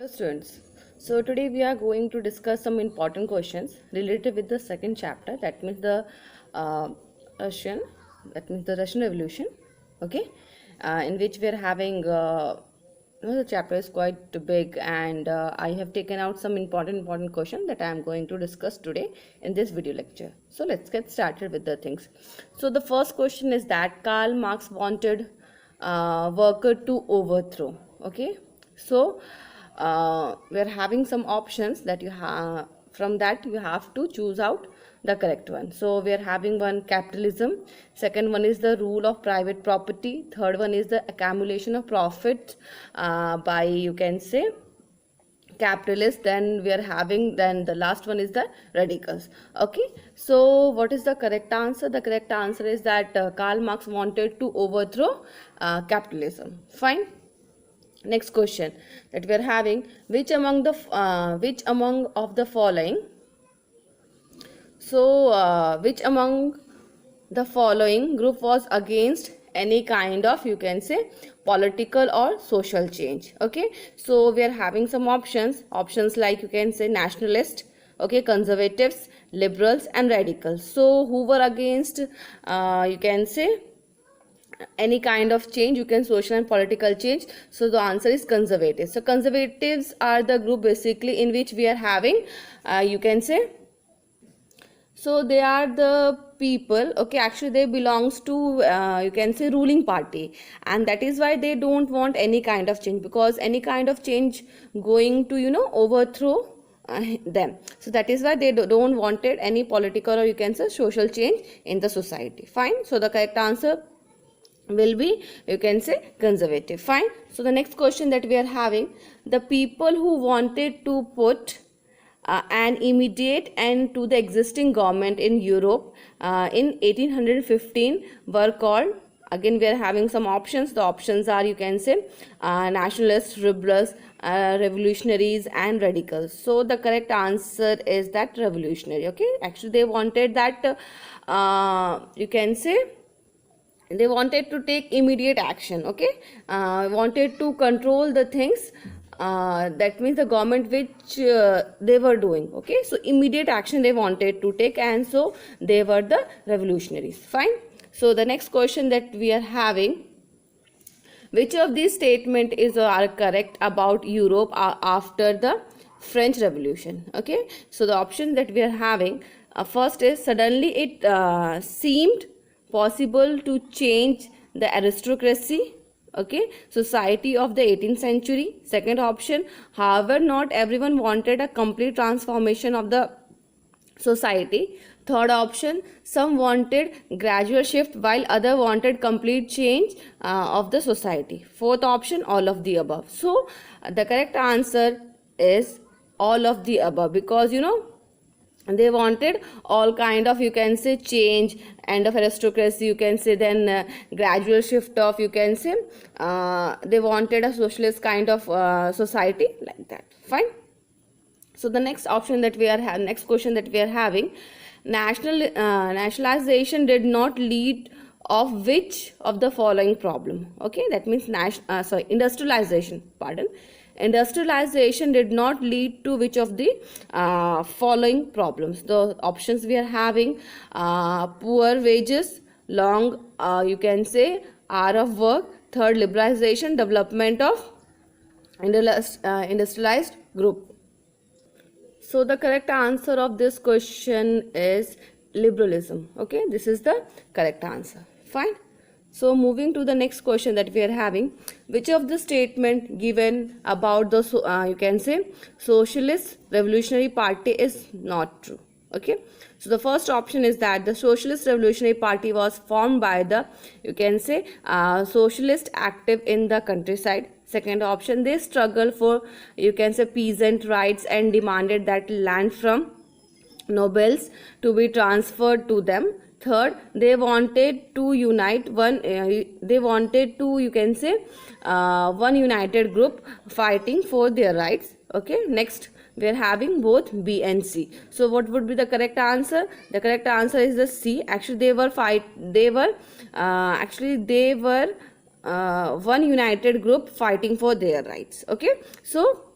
Hello students. So today we are going to discuss some important questions related with the second chapter. That means uh, Russian. That means the Russian Revolution. Okay, in which we are having. The chapter is quite big, and I have taken out some important questions that I am going to discuss today in this video lecture. So let's get started with the things. So the first question is that Karl Marx wanted worker to overthrow. Okay, so we're having some options that you have. From that you have to choose out the correct one. So we are having one, capitalism. Second one is the rule of private property. Third one is the accumulation of profit by, you can say, capitalist. Then we are having, then the last one is the radicals. Okay, so what is the correct answer? The correct answer is that Karl Marx wanted to overthrow capitalism. Fine. Next question that we are having, which among of the following, which among the following group was against any kind of, you can say, political or social change? Okay, so we are having some options like, you can say, nationalist, okay, conservatives, liberals and radicals. So who were against, you can say, any kind of change, you can, social and political change? So the answer is conservatives. So conservatives are the group basically in which we are having, you can say, so they are the people, okay, actually they belongs to, you can say, ruling party, and that is why they don't want any kind of change, because any kind of change going to, overthrow them. So that is why they don't wanted any political or, you can say, social change in the society. Fine. So the correct answer will be, you can say, conservative. Fine. So the next question that we are having, the people who wanted to put an immediate end to the existing government in Europe in 1815 were called. Again we are having some options. The options are, you can say, nationalists, liberals, revolutionaries and radicals. So the correct answer is that revolutionary. Okay, actually they wanted that, you can say, they wanted to take immediate action. Okay, wanted to control the things, that means the government which they were doing. Okay, so immediate action they wanted to take, and so they were the revolutionaries. Fine. So the next question that we are having, which of these statement is are correct about Europe after the French Revolution? Okay, so the option that we are having, first is, suddenly it seemed possible to change the aristocracy, okay, society of the 18th century. Second option, however, not everyone wanted a complete transformation of the society. Third option, some wanted gradual shift while other wanted complete change of the society. Fourth option, all of the above. So the correct answer is all of the above, because they wanted all kind of, you can say, change, end of aristocracy, you can say, then gradual shift of, you can say, they wanted a socialist kind of society, like that. Fine. So the next option that we are next question that we are having, nationalization did not lead of which of the following problem? Okay, that means industrialization, pardon, industrialization did not lead to which of the following problems? The options we are having, poor wages, long, you can say, hour of work. Third, liberalization, development of industrialized group. So the correct answer of this question is liberalism. Okay, this is the correct answer. Fine. So moving to the next question that we are having, which of the statement given about the you can say, Socialist Revolutionary Party is not true? Okay, so the first option is that the Socialist Revolutionary Party was formed by the, you can say, socialist active in the countryside. Second option, they struggled for, you can say, peasant rights and demanded that land from nobles to be transferred to them. Third, they wanted to unite one, they wanted to, you can say, one united group fighting for their rights. Okay, next we are having both B and C. So what would be the correct answer? The correct answer is the C. Actually they were one united group fighting for their rights. Okay, so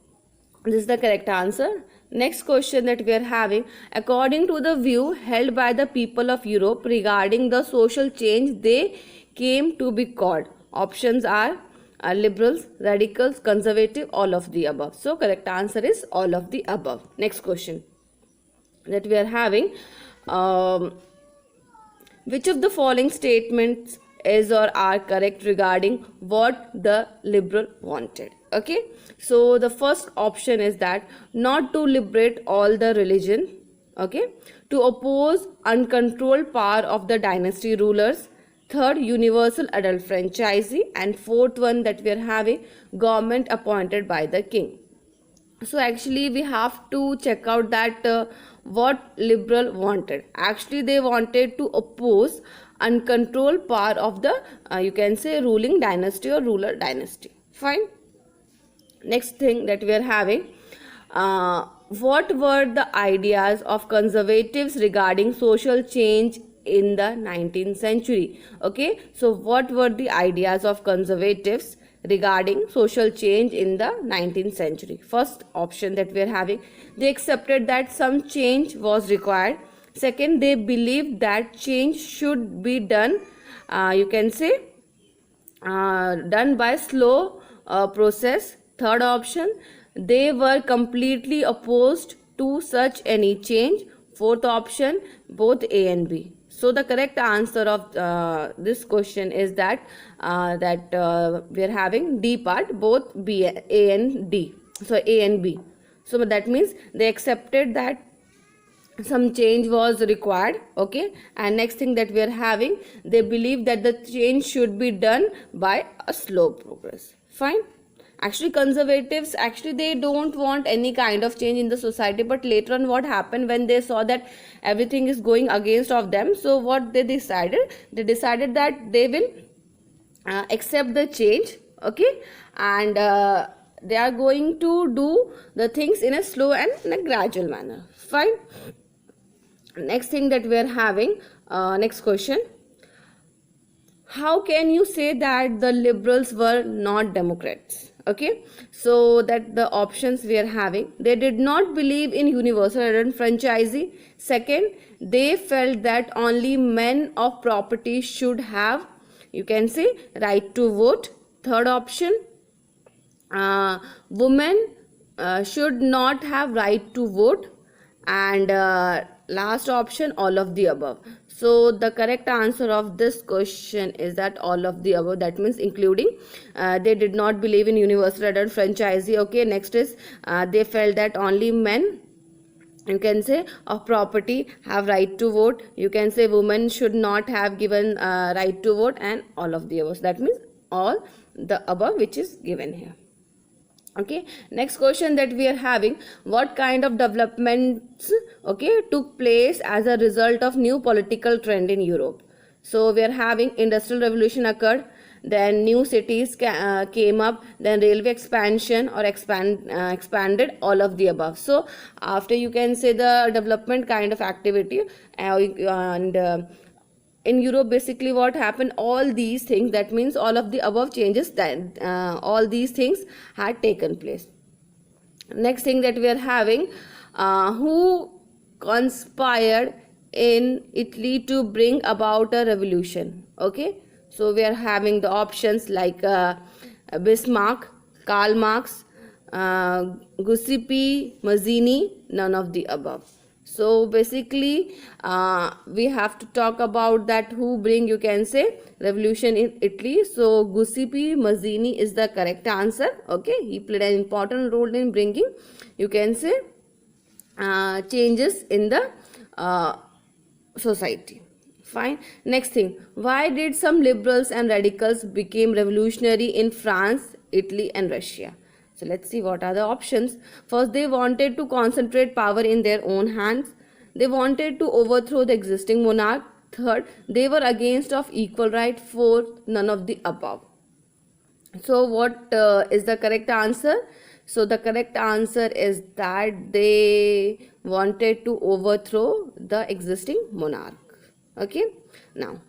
This is the correct answer. Next question that we are having, according to the view held by the people of Europe regarding the social change they came to be called. Options are liberals, radicals, conservative, all of the above. So correct answer is all of the above. Next question that we are having, which of the following statements is or are correct regarding what the liberal wanted? Okay, so the first option is that not to liberate all the religion, okay, to oppose uncontrolled power of the dynasty rulers, third universal adult franchise, and fourth one that we are having government appointed by the king. So actually we have to check out that what liberal wanted. Actually they wanted to oppose uncontrolled power of the you can say ruling dynasty or ruler dynasty. Fine. Next thing that we are having, what were the ideas of conservatives regarding social change in the 19th century? Okay, so what were the ideas of conservatives regarding social change in the 19th century? First option that we are having, they accepted that some change was required. Second, they believed that change should be done you can say done by slow process. Third option, they were completely opposed to such any change. Fourth option, both A and B. So the correct answer of this question is that we are having D part, both B, A and D. So A and B. So that means they accepted that some change was required. Okay, and next thing that we are having, they believe that the change should be done by a slow progress. Fine. Actually conservatives, actually they don't want any kind of change in the society, but later on what happened when they saw that everything is going against of them, so what they decided that they will accept the change. Okay, and they are going to do the things in a slow and in a gradual manner. Fine. Next thing that we are having, next question, how can you say that the liberals were not Democrats? Okay, so that the options we are having, they did not believe in universal adult franchise. Second, they felt that only men of property should have, you can say, right to vote. Third option, women should not have right to vote. And last option, all of the above. So the correct answer of this question is that all of the above, that means including they did not believe in universal adult franchise. Okay, next is they felt that only men, you can say, of property have right to vote. You can say women should not have given right to vote, and all of the above. That means all the above which is given here. Okay, next question that we are having, what kind of developments, okay, took place as a result of new political trend in Europe? So we are having industrial revolution occurred, then new cities came up, then railway expansion or expanded, all of the above. So after, you can say, the development kind of activity and in Europe, basically what happened, all these things, that means all of the above changes, that all these things had taken place. Next thing that we are having, who conspired in Italy to bring about a revolution? Okay, so we are having the options like Bismarck, Karl Marx, Giuseppe Mazzini, none of the above. So basically we have to talk about that who bring, you can say, revolution in Italy. So Giuseppe Mazzini is the correct answer. Okay, he played an important role in bringing, you can say, changes in the society. Fine. Next thing, why did some liberals and radicals become revolutionary in France, Italy and Russia? So let's see what are the options. First, they wanted to concentrate power in their own hands. They wanted to overthrow the existing monarch. Third, they were against of equal right. Fourth, none of the above. So what is the correct answer? So the correct answer is that they wanted to overthrow the existing monarch. Okay. Now,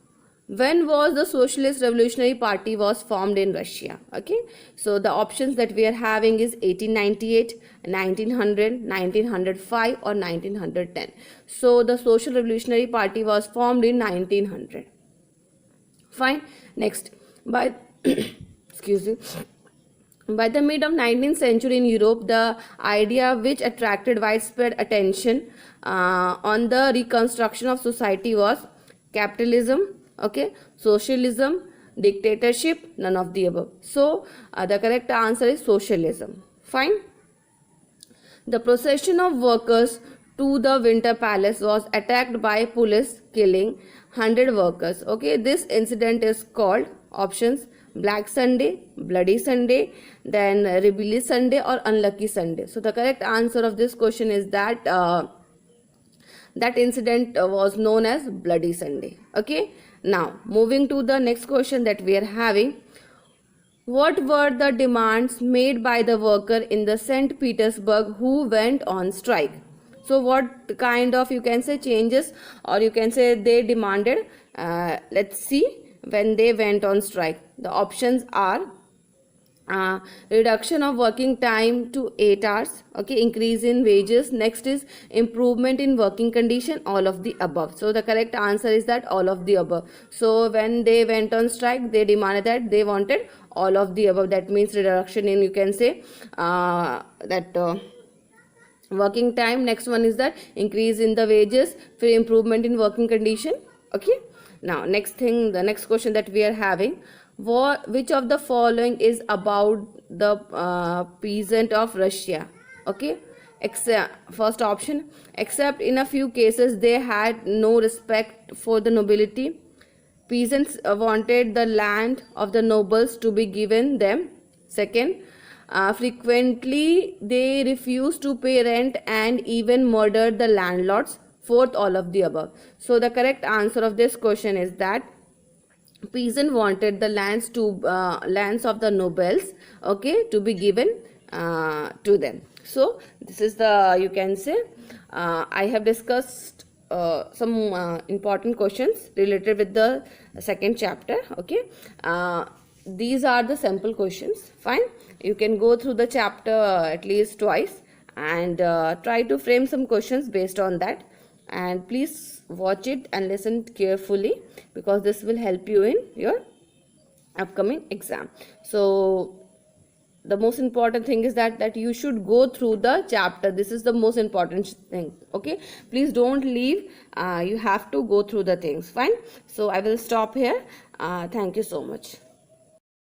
When was the Socialist Revolutionary Party was formed in Russia? Okay, so the options that we are having is 1898, 1900, 1905 or 1910. So the Social Revolutionary Party was formed in 1900. Fine. Next, by excuse me. By the mid of 19th century in Europe, the idea which attracted widespread attention on the reconstruction of society was capitalism, okay, socialism, dictatorship, none of the above. So the correct answer is socialism. Fine. The procession of workers to the Winter Palace was attacked by police, killing 100 workers. Okay, this incident is called options Black Sunday, Bloody Sunday, then Rebellious Sunday or Unlucky Sunday. So the correct answer of this question is that that incident was known as Bloody Sunday. Okay, now moving to the next question that we are having. What were the demands made by the worker in the St. Petersburg who went on strike? So what kind of, you can say, changes, or you can say they demanded? Let's see when they went on strike. The options are reduction of working time to 8 hours, okay, increase in wages, next is improvement in working condition, all of the above. So the correct answer is that all of the above. So when they went on strike, they demanded that they wanted all of the above. That means reduction in, you can say, working time. Next one is that increase in the wages, for improvement in working condition. Okay, now next thing, the next question that we are having, which of the following is about the peasant of Russia? Okay, first option, except in a few cases they had no respect for the nobility. Peasants wanted the land of the nobles to be given them. Second, frequently they refused to pay rent and even murdered the landlords. Fourth, all of the above. So the correct answer of this question is that peasant wanted the lands of the nobles, okay, to be given to them. So this is the, you can say, I have discussed some important questions related with the second chapter. Okay, these are the sample questions. Fine, you can go through the chapter at least twice and try to frame some questions based on that, and please watch it and listen carefully, because this will help you in your upcoming exam. So the most important thing is that you should go through the chapter. This is the most important thing. Okay, please don't leave, you have to go through the things. Fine, so I will stop here. Thank you so much.